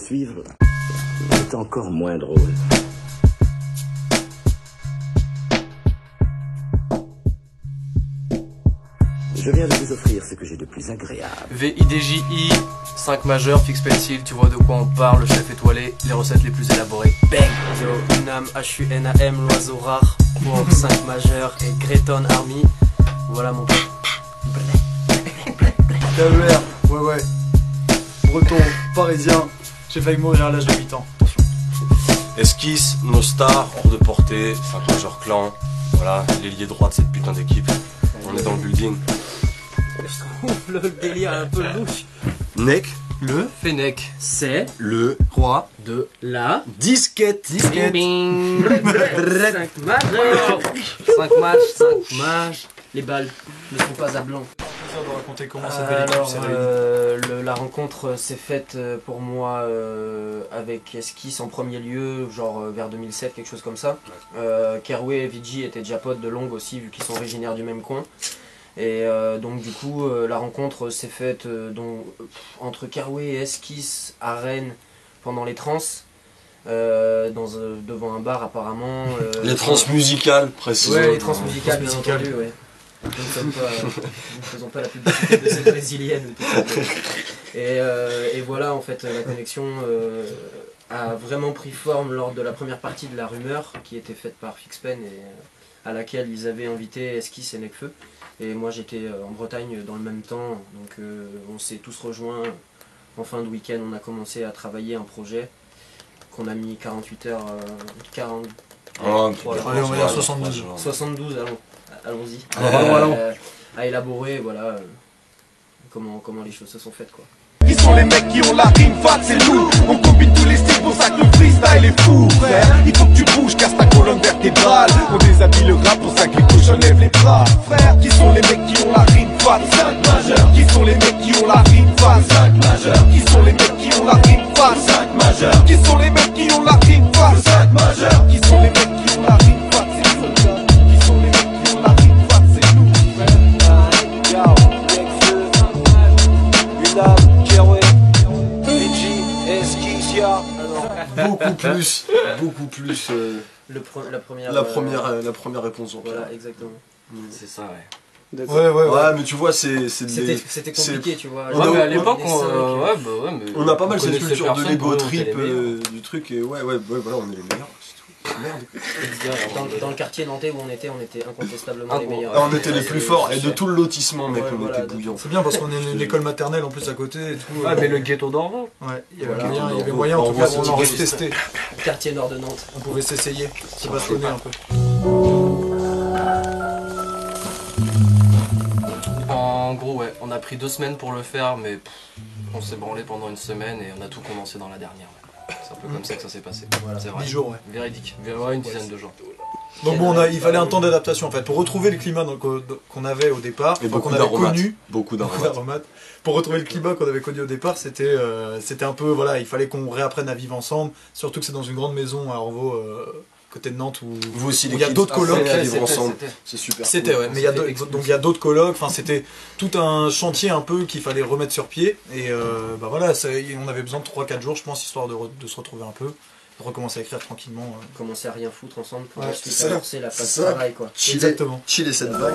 suivre est encore moins drôle. Je viens de vous offrir ce que j'ai de plus agréable. VIDJI, 5 majeurs, fixe pencil, tu vois de quoi on parle, le chef étoilé, les recettes les plus élaborées. Bang! Yo, Unam, HUNAM, l'oiseau rare, pour 5 majeurs et Greyton Army. Voilà mon pote. KER, ouais. Breton, parisien, j'ai failli mourir à l'âge de 8 ans. Attention. Esquisse, nos stars, hors de portée, 5 majeurs clan. Voilà, l'ailier droit de cette putain d'équipe. On est dans le building. Le délire un peu louche. Nec, Le Fennec, C'est le Roi, de la disquette. Bing bing. 5 majeurs. 5 matchs, 5 matchs. Les balles ne sont pas à blanc. de raconter comment cette belle équipe Alors, s'est réunie. la rencontre s'est faite pour moi avec Esquisse en premier lieu, genre vers 2007, quelque chose comme ça. Keroué et Vigi étaient déjà potes de longue aussi, vu qu'ils sont originaires du même coin. Et donc du coup, la rencontre s'est faite entre Keroué et Esquisse à Rennes pendant les trans. Devant un bar apparemment. Les trans musicales, précisément. Ouais, les trans musicales, bien entendu, ouais. Nous ne faisons pas la publicité de cette brésilienne. Et voilà, en fait, la connexion a vraiment pris forme lors de la première partie de La Rumeur, qui était faite par Fixpen et à laquelle ils avaient invité Esquisse et Necfeu. Et moi j'étais en Bretagne dans le même temps, donc on s'est tous rejoints. En fin de week-end, on a commencé à travailler un projet qu'on a mis 48 heures, 40... Allez, on va dire 72. 72, allons-y. Allons. À élaborer, voilà, comment les choses se sont faites, quoi. Qui sont les mecs qui ont la rime fat, c'est nous. On combine tous les styles pour ça que le freestyle est fou, frère. Il faut que tu bouges, casse ta colonne vertébrale. On déshabille le rap pour ça que les cochons lèvent les bras, frère. Qui sont les mecs qui ont la rime fat, 5 majeurs. Qui sont les mecs qui ont la rime fat, 5 majeurs. Qui sont les mecs qui ont la rime fat, 5 majeurs. Qui sont les mecs qui ont la rime fat, 5 majeurs. Qui sont les mecs qui ont la rime fat, c'est nous. Qui sont les mecs qui ont la rime fat, c'est nous, frère. Beaucoup plus La première réponse en Voilà, clair. exactement. C'est ça, ouais. Ouais, mais tu vois, c'est C'était compliqué, tu vois. Ouais, mais à l'époque, on a pas mal cette connaissait culture de personne, l'ego on était les trip meilleurs. du truc et ouais, voilà, on est les meilleurs. C'est tout. Merde. Dans le quartier nantais où on était incontestablement les meilleurs. On était les plus forts et de tout le lotissement, mec, Ouais, on voilà, était bouillants. C'est bien parce qu'on est l'école maternelle en plus à côté et tout. Ouais, mais le ghetto d'Orval. Ouais, il y Voilà. avait moyen en tout cas C'était on aurait gay. testé. Quartier nord de Nantes. On pouvait s'essayer, se bastonner un peu. En gros, ouais, on a pris 2 semaines pour le faire, mais on s'est branlé pendant une semaine et on a tout commencé dans la dernière. Ouais. C'est un peu comme ça que ça s'est passé. Voilà, C'est vrai. 10 jours, ouais. Véridique. Ouais, une dizaine de jours. Donc bon, il fallait un temps d'adaptation en fait. Pour retrouver le climat qu'on avait au départ, Et beaucoup qu'on avait d'aromates. connu, Beaucoup beaucoup d'aromates. d'aromates. Pour retrouver le climat qu'on avait connu au départ, c'était un peu, voilà, il fallait qu'on réapprenne à vivre ensemble. Surtout que c'est dans une grande maison à Orvaux, côté de Nantes, où Vous aussi, il y a d'autres colocs. à vivre C'était- ensemble. c'était. C'est super. C'était, ouais, mais il y a C'était donc il y a d'autres colocs, enfin c'était tout un chantier un peu qu'il fallait remettre sur pied, et bah voilà, on avait besoin de 3-4 jours je pense, histoire de se retrouver un peu, de recommencer à écrire tranquillement. Commencer à rien foutre ensemble pour Ouais, ensuite c'est ça. amorcer la phase C'est de ça. travail, quoi. Exactement. Chiller cette vague.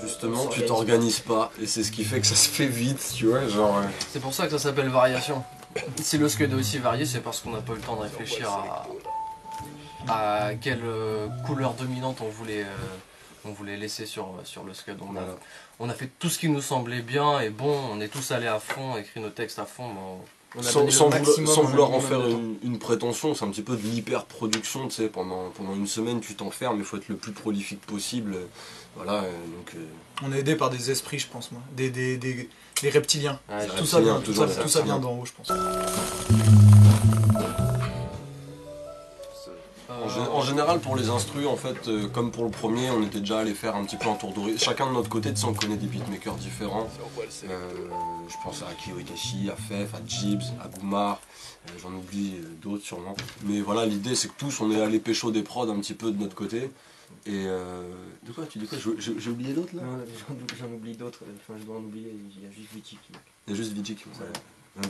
Justement, tu t'organises pas, et c'est ce qui fait que ça se fait vite, tu vois, genre... C'est pour ça que ça s'appelle variation. Si le scud est aussi varié, c'est parce qu'on n'a pas eu le temps de réfléchir à quelle couleur dominante on voulait laisser sur le scud. On a fait tout ce qui nous semblait bien et bon, on est tous allés à fond, écrit nos textes à fond. On a donné le Sans maximum, vouloir un en faire minimum de une prétention, c'est un petit peu de l'hyper-production, tu sais, pendant une semaine tu t'enfermes, il faut être le plus prolifique possible, voilà, donc... On est aidé par des esprits, je pense, moi, des reptiliens. Ouais, Tout ça vient, toujours des tout ça vient reptiliens. d'en haut, je pense. En général, pour les instrus, en fait, comme pour le premier, on était déjà allé faire un petit peu un tour d'horizon. Chacun de notre côté, tu sais, on connaît des beatmakers différents. Je pense à Akio Itachi, à Fef, à Jibs, à Goumar. J'en oublie d'autres sûrement. Mais voilà, l'idée, c'est que tous, on est allé pécho des prods un petit peu de notre côté. Et de quoi tu dis quoi? J'ai oublié d'autres là? Non, j'en oublie d'autres, enfin je dois en oublier, il y a juste Vici qui... Il y a juste Vici qui Voilà.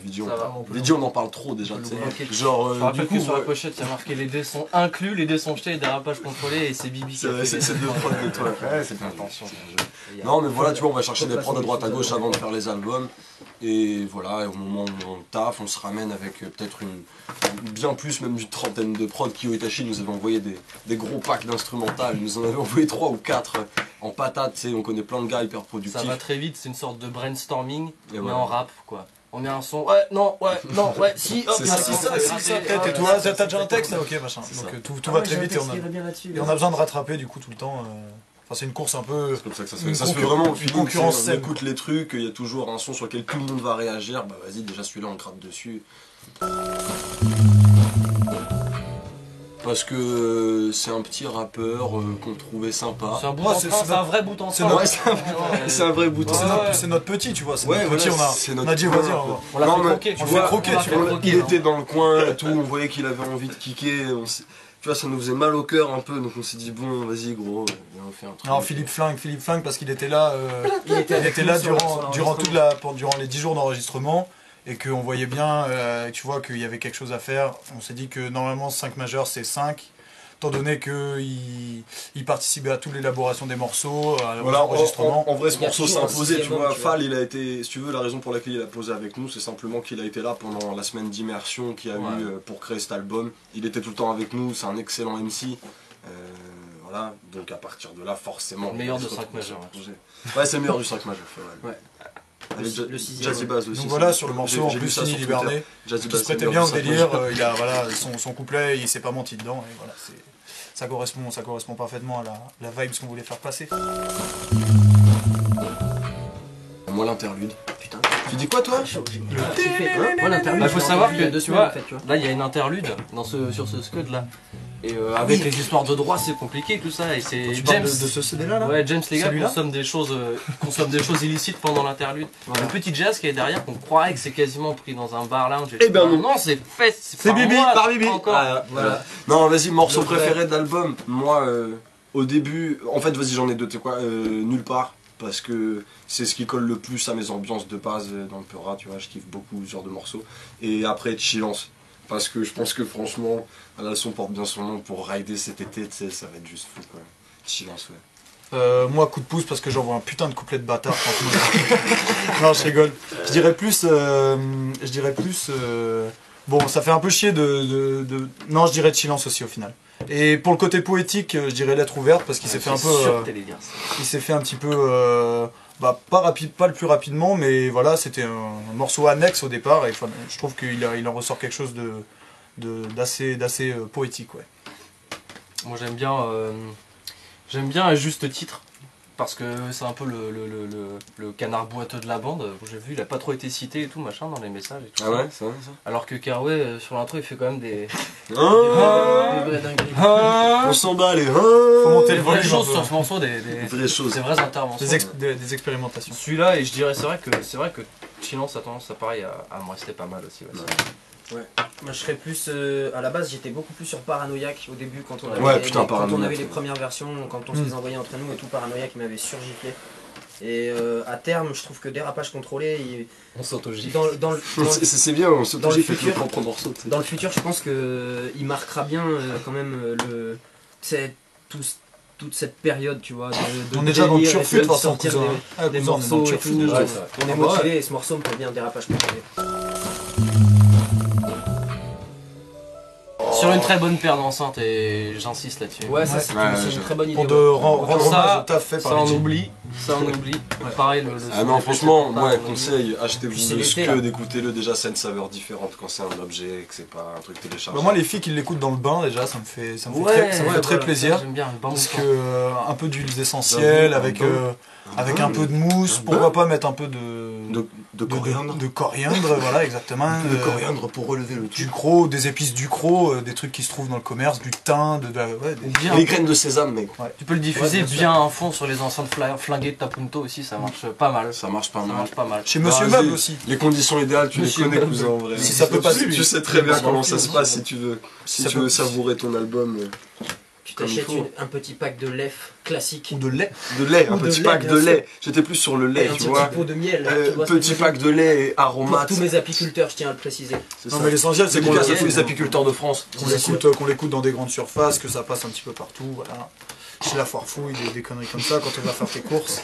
Vici, Ça va, Vici, on en parle trop déjà, tu sais. Genre, Je rappelle du coup, que sur la pochette, il y a marqué les dés sont inclus, les dés sont jetés, dérapage contrôlé et c'est Bibi qui a fait c'est deux prods de toi. Ouais, c'est Attention. attention. Non, mais voilà, tu vois, on va chercher des prods à droite à gauche avant de faire les albums. Et voilà, et au moment où on taffe, on se ramène avec peut-être bien plus, même d'une trentaine de prods. Kyo Itachi nous avait envoyé des gros packs d'instrumentales. Il nous en avait envoyé 3 ou 4 en patate, tu sais, on connaît plein de gars hyper productifs. Ça va très vite, c'est une sorte de brainstorming, mais voilà. en rap quoi. On met un son, ouais, non, si, hop, C'est là, ça, c'est ça. Et toi, t'as déjà un texte? Ok, machin. C'est Donc ça. tout va très vite et et on a besoin de rattraper du coup tout le temps. Enfin, c'est une course un peu. C'est comme ça que ça se Une fait. Ça se fait concur- vraiment au une feeling, concurrence tu sais, saine. on écoute les trucs, il y a toujours un son sur lequel tout le monde va réagir. Bah vas-y, déjà celui-là on gratte dessus. Parce que c'est un petit rappeur qu'on trouvait sympa. C'est un bout Ouais, en c'est- train, c'est c'est un vrai bout en c'est train. notre- C'est un vrai bouton. C'est notre petit, tu vois. C'est Ouais, notre petit. voilà, On c'est a notre dit, petit. vas-y, on va. On l'a Non, fait mais croquer, on tu l'a vois. fait croquer, on l'a tu fait vois. croquer, Il hein. était dans le coin et tout, on voyait qu'il avait envie de kicker. Tu vois, ça nous faisait mal au cœur un peu, donc on s'est dit, bon, vas-y, gros, viens, on fait un truc. Non, Philippe Flingue parce qu'il était là. Il était Il était là sur durant durant les 10 jours d'enregistrement et qu'on voyait bien, tu vois, qu'il y avait quelque chose à faire. On s'est dit que normalement 5 majeurs c'est 5, étant donné qu'il participait à toute l'élaboration des morceaux, à Voilà, l'enregistrement. en vrai, ce Il y a morceau s'est toujours un imposé, tu sixième vois. homme, tu vois. Fall, il a été, si tu veux, la raison pour laquelle il a posé avec nous, c'est simplement qu'il a été là pendant la semaine d'immersion qu'il y a Ouais. eu pour créer cet album. Il était tout le temps avec nous, c'est un excellent MC. Voilà, donc à partir de là, forcément. Le meilleur il de se 5 retrouve majeurs, sur le projet. Ouais, c'est le meilleur du 5 majeur. Ouais. Avec Le sixième, Jazzy ouais. Bass aussi. Donc voilà, c'est- sur le j'ai- morceau, en j'ai lu plus, ça Fini sur Twitter. Liberné, Jazzy qui Bass, se c'est le prêtait meilleur bien au du 5 majeur. délire, il a voilà, son couplet, il s'est pas menti dedans, et voilà, ça correspond parfaitement à la vibe qu'on voulait faire passer. Moi, l'interlude. Putain. Tu dis quoi, toi? Moi l'interlude, Bah, faut savoir que, deux tu semaines vois, en fait, tu vois. là il y a une interlude sur ce scud là. Et avec les histoires de droit, c'est compliqué tout ça. Et c'est Tu parles James. de ce CD-là, là? Ouais, James les gars Celui-là consomme des choses illicites pendant l'interlude. Le petit jazz qui est derrière, qu'on croirait que c'est quasiment pris dans un bar lounge. Eh ben non. non, c'est fait. C'est par Bibi, moi, par Bibi. Encore. Ah, Voilà. Non, vas-y, morceau Le vrai. préféré de l'album. Moi, au début, en fait, vas-y, j'en ai deux. Tu sais quoi, Nulle part. Parce que c'est ce qui colle le plus à mes ambiances de base dans le Peura, tu vois. Je kiffe beaucoup ce genre de morceaux. Et après, Chillance. Parce que je pense que franchement, la son porte bien son nom pour rider cet été, tu sais, ça va être juste fou, quoi. Chillance, ouais. Moi, coup de pouce parce que j'envoie un putain de couplet de bâtard, franchement. Non, je rigole. Je dirais plus. Bon, ça fait un peu chier Non, je dirais Chillance aussi au final. Et pour le côté poétique, je dirais Lettre ouverte parce qu'il s'est fait un peu. Il s'est fait un petit peu. Pas le plus rapidement, mais voilà, c'était un morceau annexe au départ et je trouve qu'il en ressort quelque chose d'assez poétique, ouais. Moi j'aime bien à juste titre. Parce que c'est un peu le canard boiteux de la bande. J'ai vu, il a pas trop été cité et tout, machin, dans les messages et tout Ah ça. ouais, c'est vrai ça. Alors que Carouet, sur l'intro, il fait quand même des Des vraies dingueries. On s'en bat les. Faut monter le vraies volume. choses un peu. sur ce morceau, des vraies choses. vraies interventions. Des expérimentations. Celui-là, et je dirais, c'est vrai que Chillance a tendance à pareil à me rester pas mal aussi. Ouais. Moi je serais plus à la base j'étais beaucoup plus sur Paranoïaque au début quand on avait, Ouais, putain, quand on Paranoïaque, avait les ouais. premières versions, quand on se les envoyait entre nous et tout, Paranoïaque m'avait surgiflé. Et à terme je trouve que Dérapage contrôlé, On s'autogifle. C'est bien, on se dans le fait le futur- propre morceau. tu sais. dans le futur je pense qu'il marquera bien quand même toute cette période tu vois. On est déjà dans le délire et turfu de toute de façon, sortir cousin. Ah, des cousin, on est dans le morceaux et turfu tout. déjà. Ouais, ça. on est Ah bah motivé et ce morceau me plaît bien, Dérapage contrôlé. Sur une très bonne paire d'enceintes, et j'insiste là-dessus. Ouais, ça Ouais. c'est une très bonne idée. Pour ouais. rendre Ça, hommage au taf fait Ça par on les oublie. Pareil, le Ah son non, des franchement, fêtes, moi, on oublie. conseil, Puis achetez-vous c'est le l'été, là. Scud, écoutez-le, déjà, c'est une saveur différente quand c'est un objet et que c'est pas un truc téléchargé. Bah, moi, les filles qui l'écoutent dans le bain, déjà, ça me fait très voilà, plaisir. J'aime bien le bain Parce mouton. que un peu d'huiles essentielles, avec un peu de mousse, pourquoi pas mettre un peu De coriandre. de coriandre, voilà, exactement. De coriandre pour relever le Du truc. gros, des épices du gros, des trucs qui se trouvent dans le commerce, du thym, Ou bien, Les graines de sésame, mec. tu peux le diffuser Ouais, bien bien à fond sur les enceintes flinguées de ta Punto aussi, ça marche pas mal. Ça marche pas Ça mal. marche pas mal. Chez Monsieur Vas-y. Meuble aussi. Les conditions idéales, tu Monsieur les connais, Meuble. cousin, en vrai. Si ça peut passer, Tu lui. sais très bien Ça comment peut ça se passe si tu veux. Si Ça tu veux peut- savourer ton album. Tu Comme il t'achètes faut. un petit pack de lait classique. Ou de lait. De lait, un Ou de petit lait, pack bien de sûr. lait. J'étais plus sur le lait, Et un tu petit vois. pot de miel. Tu vois ce que je Petit veux dire pack de lait et Pour aromates. tous mes apiculteurs, je tiens à le préciser. C'est Non ça. mais l'essentiel c'est Dédicace à qu'on tous les apiculteurs de France. l'écoute dans des grandes surfaces, que ça passe un petit peu partout, voilà. Chez la foire fouille, des conneries comme ça, quand on va faire tes courses.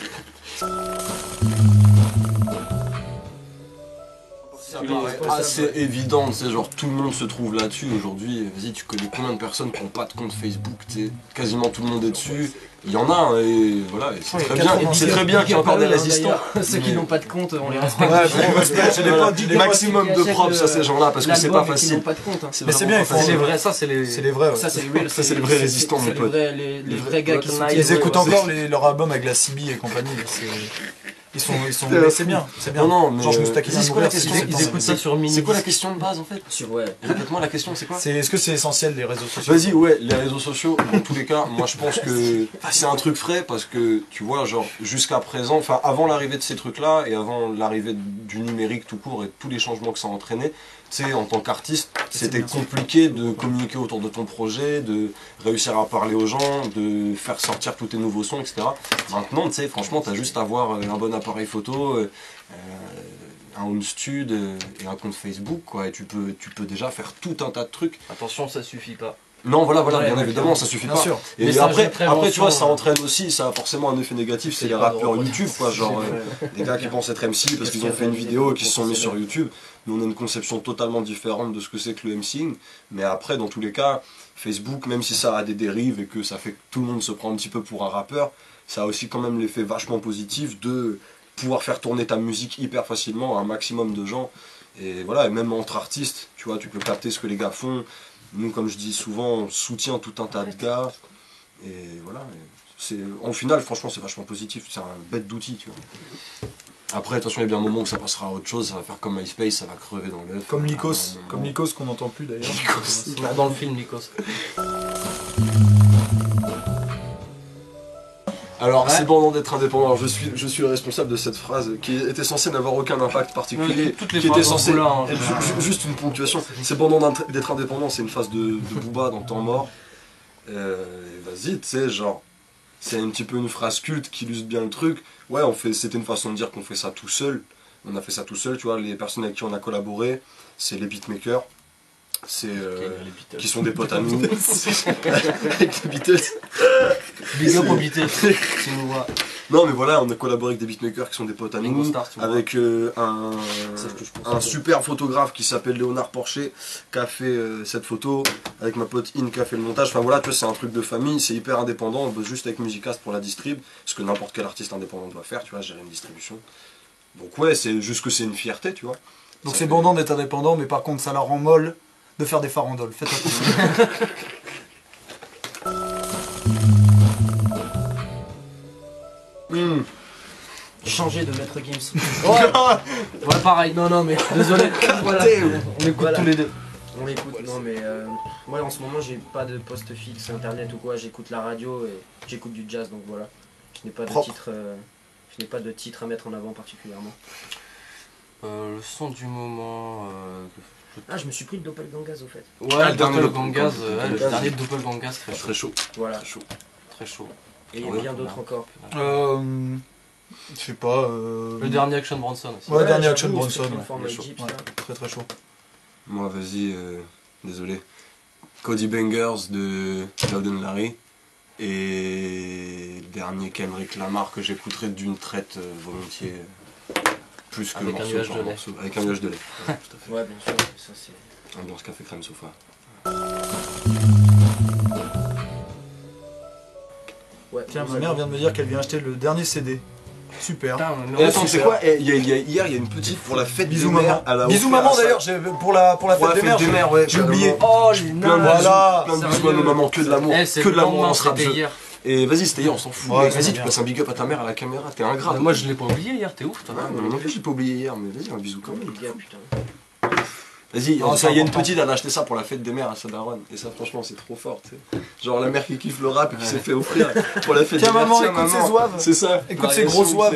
Ça paraît assez évident, tu sais, genre tout le monde se trouve là-dessus aujourd'hui. Vas-y, tu connais combien de personnes qui n'ont pas de compte Facebook, tu sais, quasiment tout le monde est dessus. Il y en a, hein, et voilà, et c'est Ouais, très il y a bien, 80, c'est très bien qu'il y ait encore des résistants. Ceux qui Mais- n'ont pas de compte, on les respecte. Ouais, bon, respect, j'ai des Voilà, potes, j'ai des maximum potes de qui props à achètent ces gens-là, parce que c'est pas Qui n'ont facile. pas de compte. Hein. Mais c'est bien, ils font- C'est les vrais, ça c'est les... C'est les vrais, ouais. Ça, c'est les real. Ça, c'est les vrais résistants, mon c'est pote. les vrais gars qui soutiennent. Ils écoutent Ouais, encore leur album avec la CB et compagnie. Ils sont mais c'est bien, c'est bien. Non, non, mais Genre je me taquine c'est à quoi la mourir, question c'est Ils pas- écoutent ça sur mini. C'est quoi la question de base en fait Ouais. Répète-moi la question, c'est quoi? Est-ce que c'est essentiel les réseaux sociaux? Vas-y, ouais, les réseaux sociaux, dans tous les cas, moi je pense que c'est un truc frais parce que tu vois, genre jusqu'à présent, enfin avant l'arrivée de ces trucs-là et avant l'arrivée du numérique tout court et tous les changements que ça a entraîné, tu sais, en tant qu'artiste, c'était compliqué de communiquer autour de ton projet, de réussir à parler aux gens, de faire sortir tous tes nouveaux sons, etc. Maintenant, tu sais, franchement, t'as juste à avoir un bon appareil photo, un home stud et un compte Facebook, quoi, et tu peux déjà faire tout un tas de trucs. Attention, ça suffit pas. Non, voilà, Ouais, bien ouais, évidemment, ça suffit Bien pas. sûr. Et Mais ça après, ajoute très après tu vois, mention, ça entraîne aussi, ça a forcément un effet négatif, c'est les pas de rappeurs reproduction. YouTube, quoi, genre des gars qui pensent être MC parce qu'ils ont fait une vidéo et qui se sont mis sur YouTube. Nous, on a une conception totalement différente de ce que c'est que le MCing, mais après, dans tous les cas, Facebook, même si ça a des dérives et que ça fait que tout le monde se prend un petit peu pour un rappeur, ça a aussi quand même l'effet vachement positif de pouvoir faire tourner ta musique hyper facilement à un maximum de gens. Et voilà, et même entre artistes, tu vois, tu peux capter ce que les gars font. Nous, comme je dis souvent, on soutient tout un tas de gars. Et voilà. En final, franchement, c'est vachement positif. C'est un bête d'outil, tu vois. Après, attention, il y a bien un moment où ça passera à autre chose. Ça va faire comme MySpace, ça va crever dans l'œuf. Comme Lycos, À un moment. comme Lycos qu'on n'entend plus d'ailleurs. Dans le film, Nikos. Alors, Ouais. c'est bon d'être indépendant. Alors, je suis le responsable de cette phrase qui était censée n'avoir aucun impact particulier. Toutes les qui était phrases censée là, hein, être juste une ponctuation. C'est bon d'être indépendant, c'est une phase de Booba dans Temps Mort. Vas-y, tu sais, genre, c'est un petit peu une phrase culte qui illustre bien le truc. Ouais, c'était une façon de dire qu'on fait ça tout seul. On a fait ça tout seul, tu vois. Les personnes avec qui on a collaboré, c'est les beatmakers. C'est qui sont des potes à nous. Avec les Beatles. Big up aux Beatles, si nous voit. Non mais voilà, on a collaboré avec des beatmakers qui sont des potes à Ringo nous, Starr, tu vois. avec un super photographe qui s'appelle Léonard Porcher, qui a fait cette photo, avec ma pote In qui a fait le montage. Enfin voilà, tu vois, c'est un truc de famille, c'est hyper indépendant, on bosse juste avec Musicast pour la distrib, ce que n'importe quel artiste indépendant doit faire, tu vois, gérer une distribution. Donc ouais, c'est juste que c'est une fierté, tu vois. Donc Ça c'est fait- bandant d'être indépendant, mais par contre ça la rend molle de faire des farandoles. Faites attention. Changer de maître Gims. Ouais, pareil. Non, mais désolé. Voilà. On écoute Voilà. tous les deux. On l'écoute, non mais moi en ce moment j'ai pas de poste fixe internet ou quoi, j'écoute la radio et j'écoute du jazz donc voilà. Je n'ai pas de Propre. titre je n'ai pas de titre à mettre en avant particulièrement. Le son du moment. Ah je me suis pris le Doppelgangaz au fait. Ouais, le le dernier Doppelgangaz. Doppelgangaz. Le dernier Doppelgangaz, très chaud. Très chaud, Voilà. très chaud. Très chaud. Et il y a Ouais, bien d'autres voilà. encore. Je sais pas. Le dernier Action Bronson aussi. Ouais, dernier j'avoue, Action Bronson, Speaking ouais. for My Bien chaud. Jeeps, Ouais, là. très très chaud. Moi vas-y, désolé. Cody Bangers de Loud and Larry. Et le dernier Kendrick Lamar que j'écouterai d'une traite volontiers. Plus que Avec un morceau nuage par de lait. morceau. Avec un nuage de lait. Ouais, tout à fait. Ouais bien sûr, ça c'est. Ambiance café crème sofa. Ouais, Tiens, vous ma mère avez- vient de me dire qu'elle vient acheter le dernier CD. Super. Putain, Et attends, super. c'est quoi hier, il y a une petite pour la fête Bisous des mères. maman. Elle a Bisous offert maman ça. d'ailleurs, pour la Pour la fête des mères, ouais. j'ai oublié. Oh, les Plein de nains. Voilà. bisous, plein de bisous à nos mamans, que de l'amour, Eh, c'est que de le l'amour lendemain, dans ce rap c'était jeu. hier. Et vas-y, c'était hier, on s'en fout. Ouais, Mec, c'est vas-y, bien. tu passes un big up à ta mère à la caméra, t'es ingrat. Moi, je l'ai pas oublié hier, t'es ouf, toi. Ouais, mais non plus, j'ai pas oublié hier, mais vas-y, un bisou quand même. Les gars, putain. Vas-y, Non, enfin, c'est il y a une important. petite, elle a acheté ça pour la fête des mères à sa daronne. Et ça, franchement, c'est trop fort, tu sais. Genre la mère qui kiffe le rap et qui s'est fait offrir pour la fête Tiens, des mères. maman, écoute ces zouaves. C'est ça. Écoute ces gros zouaves.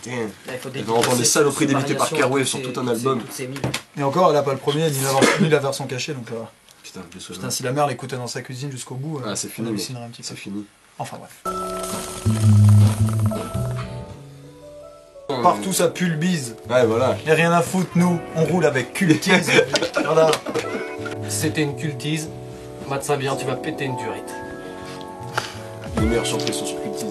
Putain. Là, il faut Elle va entendre des saloperies toutes ces d'éditées par variations, Carwave toutes sur ces- tout un toutes ces- album. toutes ces milles. Et encore, elle a pas le premier ni la version cachée, donc ça va. Putain, bien sûr. Putain, si la mère l'écoutait dans sa cuisine jusqu'au bout, Ah, c'est on fini, hallucinerait un petit peu. c'est fini. Enfin bref. Partout ça pue le bise. Ouais, voilà. Et rien à foutre, nous, on roule avec cultise. Voilà. C'était une cultise. Mate ça bien, tu vas péter une durite. Les meilleures surprises sont sur Cultise.